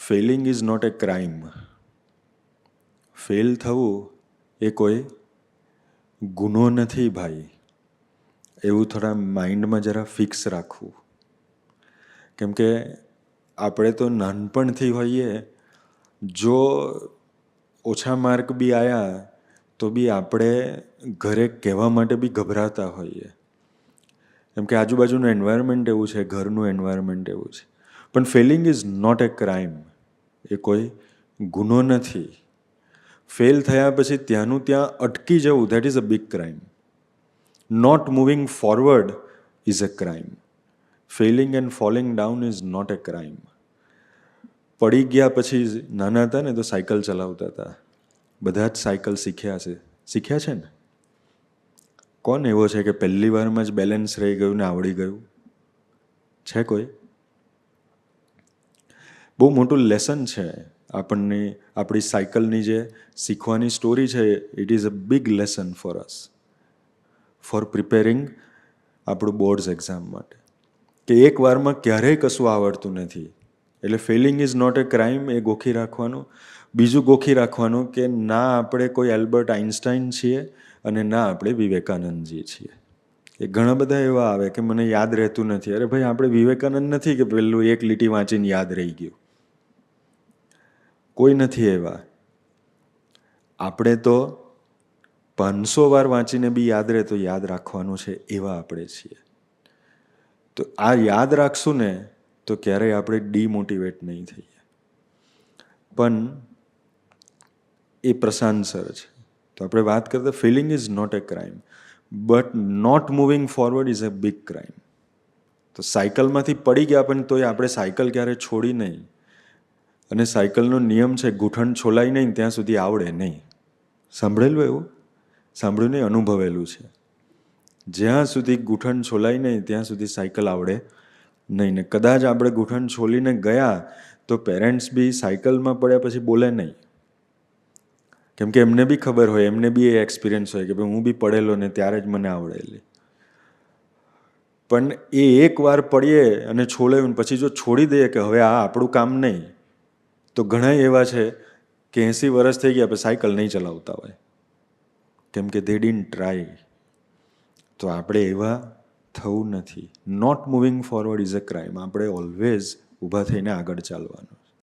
Fehling is not a crime. Fail થવું એ કોઈ ગુનો નથી ભાઈ. એવું થોડા માઇન્ડમાં જરા ફિક્સ રાખવું. કેમ કે આપણે તો નાનપણથી હોઈએ, જો ઓછા માર્ક બી આવ્યા તો બી આપણે ઘરે કહેવા માટે બી ગભરાતા હોઈએ. કેમ કે આજુબાજુનું એન્વાયરમેન્ટ એવું છે, ઘરનું એન્વાયરમેન્ટ એવું છે. પણ failing is not a crime. એ કોઈ ગુનો નથી. ફેલ થયા પછી ત્યાંનું ત્યાં અટકી જવું, that is a big crime. Not moving forward is a crime. Failing and falling down is not a crime. પડી ગયા પછી નાના હતા ને તો સાયકલ ચલાવતા હતા. બધા જ સાયકલ શીખ્યા છે ને? કોણ એવો છે કે પહેલી વારમાં જ બેલેન્સ રહી ગયું ને આવડી ગયું? છે કોઈ? બહુ મોટું લેસન છે આપણને. આપણી સાયકલની જે શીખવાની સ્ટોરી છે, it is a big lesson for us, for preparing આપણું બોર્ડ્સ એક્ઝામ માટે. કે એક વારમાં ક્યારેય કશું આવડતું નથી. એટલે failing is not a crime, એ ગોખી રાખવાનું. બીજું ગોખી રાખવાનું કે ના આપણે કોઈ એલ્બર્ટ આઇન્સ્ટાઈન છીએ અને ના આપણે વિવેકાનંદજી છીએ. એ ઘણા બધા એવા આવે કે મને યાદ રહેતું નથી. અરે ભાઈ, આપણે વિવેકાનંદ નથી કે પેલું એક લીટી વાંચીને યાદ રહી ગયું. કોઈ નથી એવા. આપણે તો 500 વાર વાંચીને બી યાદ રહે તો યાદ રાખવાનું છે, એવા આપણે છીએ. તો આ યાદ રાખશું ને તો ક્યારેય આપણે ડીમોટિવેટ નહીં થઈએ. પણ એ પ્રશાંત સર છે. તો આપણે વાત કરતા failing is not a crime, but not moving forward is a big crime. તો સાયકલમાંથી પડી ગયા પણ તોય આપણે સાયકલ ક્યારે છોડી નહીં. અને સાયકલનો નિયમ છે, ગૂંઠણ છોલાય નહીં ત્યાં સુધી આવડે નહીં. સાંભળેલું એવું? સાંભળ્યું નહીં, અનુભવેલું છે. જ્યાં સુધી ગૂંઠણ છોલાય નહીં ત્યાં સુધી સાયકલ આવડે નહીં. ને કદાચ આપણે ગૂંઠણ છોલીને ગયા તો પેરેન્ટ્સ બી સાયકલમાં પડ્યા પછી બોલે નહીં. કેમ કે એમને બી ખબર હોય, એમને બી એ એક્સપિરિયન્સ હોય કે ભાઈ હું બી પડેલો ને ત્યારે જ મને આવડેલી. પણ એ એક વાર પડીએ અને છોલાયું પછી જો છોડી દઈએ કે હવે આ આપણું કામ નહીં, તો ઘણા એવા છે કે 80 વર્ષ થઈ ગયા પછી સાયકલ નહીં ચલાવતા હોય. કેમ કે they didn't try. તો આપણે એવા થવું નથી. Not moving forward is a crime. આપણે ઓલવેઝ ઊભા થઈને આગળ ચાલવાનું.